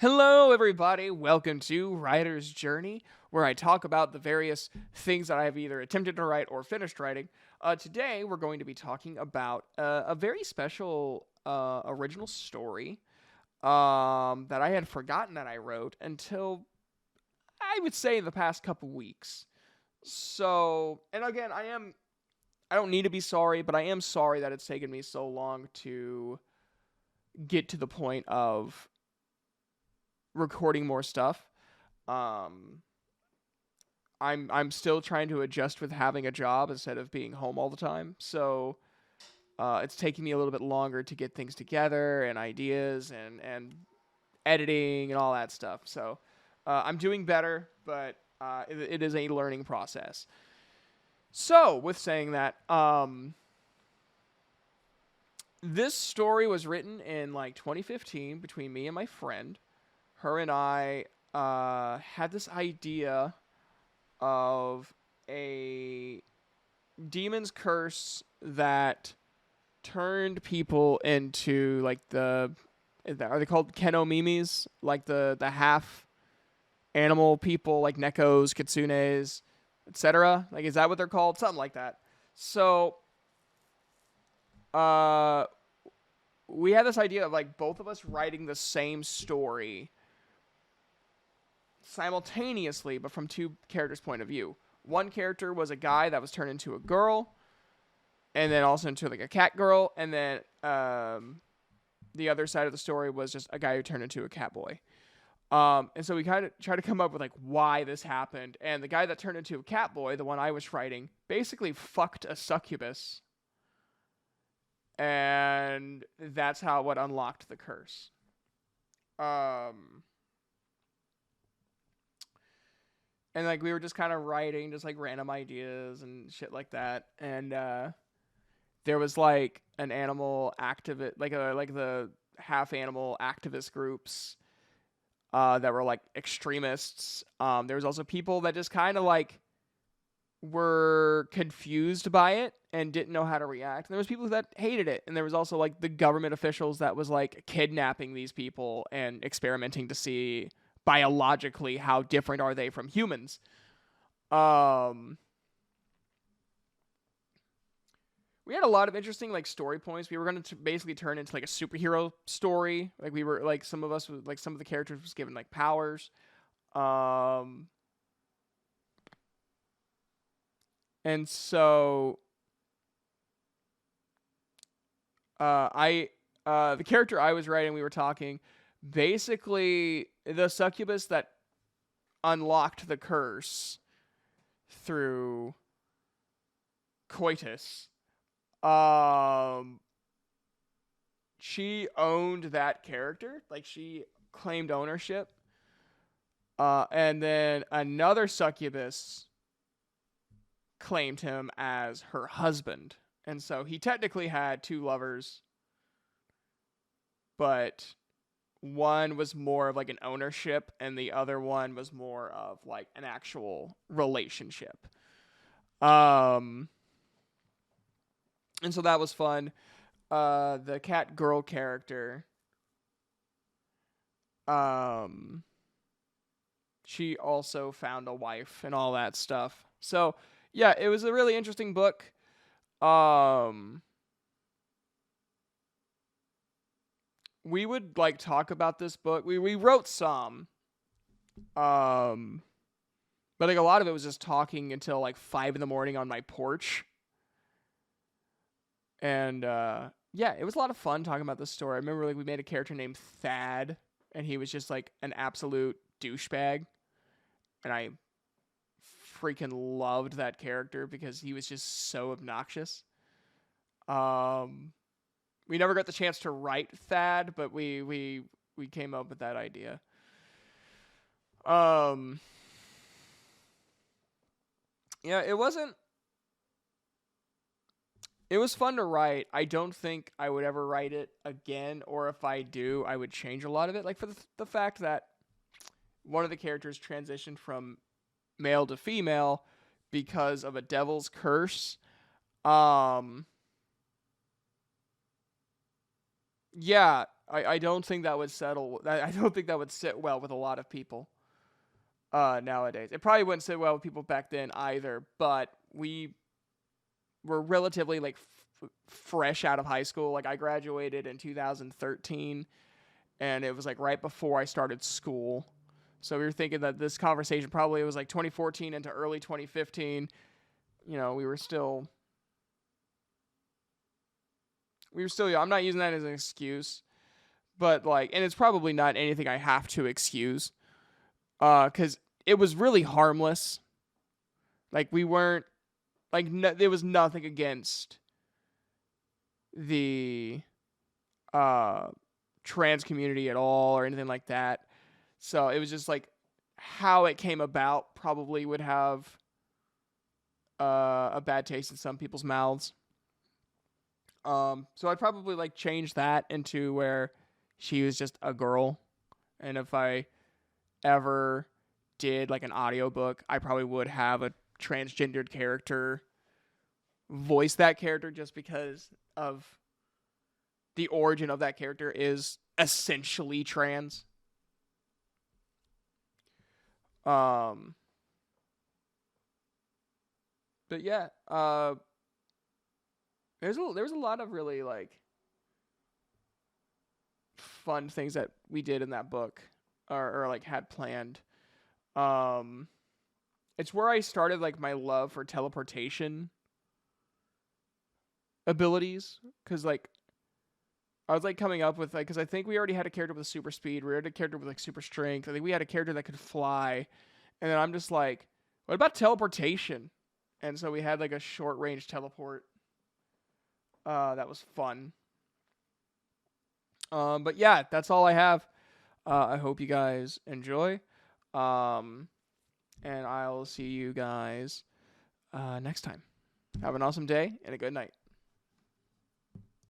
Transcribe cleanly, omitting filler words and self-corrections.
Hello, everybody. Welcome to Writer's Journey, where I talk about the various things that I have either attempted to write or finished writing. Today, we're going to be talking about a very special original story that I had forgotten that I wrote until I would say the past couple weeks. So, and again, I don't need to be sorry, but I am sorry that it's taken me so long to get to the point of recording more stuff. Um, I'm still trying to adjust with having a job instead of being home all the time. So it's taking me a little bit longer to get things together and ideas and editing and all that stuff. So I'm doing better, but it is a learning process. So with saying that, this story was written in like 2015 between me and my friend. Her and I had this idea of a demon's curse that turned people into like are they called kenomimis? Like the half animal people, like nekos, kitsunes, etc. Like, is that what they're called? Something like that. So, uh, we had this idea of like both of us writing the same story simultaneously, but from two characters' point of view. One character was a guy that was turned into a girl, and then also into like a cat girl, and then the other side of the story was just a guy who turned into a cat boy. And so we kind of try to come up with like why this happened. And the guy that turned into a cat boy, the one I was writing, basically fucked a succubus, and that's how what unlocked the curse. And like we were just kind of writing just like random ideas and shit like that. And there was like an animal activist, like the half animal activist groups that were like extremists. There was also people that just kind of like were confused by it and didn't know how to react. And there was people that hated it, and there was also like the government officials that was like kidnapping these people and experimenting to see biologically how different are they from humans. Um, we had a lot of interesting like story points. We were going to basically turn into like a superhero story. Like we were like some of us like some of the characters was given like powers. Um, and so I the character I was writing, we were talking. Basically, the succubus that unlocked the curse through coitus. Um, she owned that character, like she claimed ownership. And then another succubus claimed him as her husband, and so he technically had two lovers, but one was more of like an ownership and the other one was more of like an actual relationship. Um and so that was fun. The cat girl character, um she also found a wife and all that stuff. So yeah, it was a really interesting book. Um we would like talk about this book. We wrote some. Um but like a lot of it was just talking until like 5 in the morning on my porch. And yeah, it was a lot of fun talking about this story. I remember like we made a character named Thad, and he was just like an absolute douchebag, and I freaking loved that character because he was just so obnoxious. Um, we never got the chance to write Thad, but we came up with that idea. Um, yeah, it was fun to write. I don't think I would ever write it again, or if I do, I would change a lot of it. Like for the fact that one of the characters transitioned from male to female because of a devil's curse. Um, yeah, I don't think that would settle. I don't think that would sit well with a lot of people nowadays. It probably wouldn't sit well with people back then either. But we were relatively like fresh out of high school. Like I graduated in 2013, and it was like right before I started school. So we were thinking that this conversation probably was like 2014 into early 2015. You know, we were still young. I'm not using that as an excuse, but like, and it's probably not anything I have to excuse, because it was really harmless. Like we weren't like there was nothing against the uh trans community at all or anything like that. So it was just like how it came about probably would have a bad taste in some people's mouths. So I'd probably like change that into where she was just a girl, and if I ever did like an audiobook, I probably would have a transgendered character voice that character just because of the origin of that character is essentially trans. Um, but yeah, there's a lot of really like fun things that we did in that book or like had planned. Um, it's where I started like my love for teleportation abilities because like I was like coming up with like because I think we already had a character with super speed, we had a character with like super strength. I think we had a character that could fly, and then I'm just like, what about teleportation? And so we had like a short range teleport. That was fun. But yeah, that's all I have. I hope you guys enjoy. Um, and I'll see you guys next time. Have an awesome day and a good night.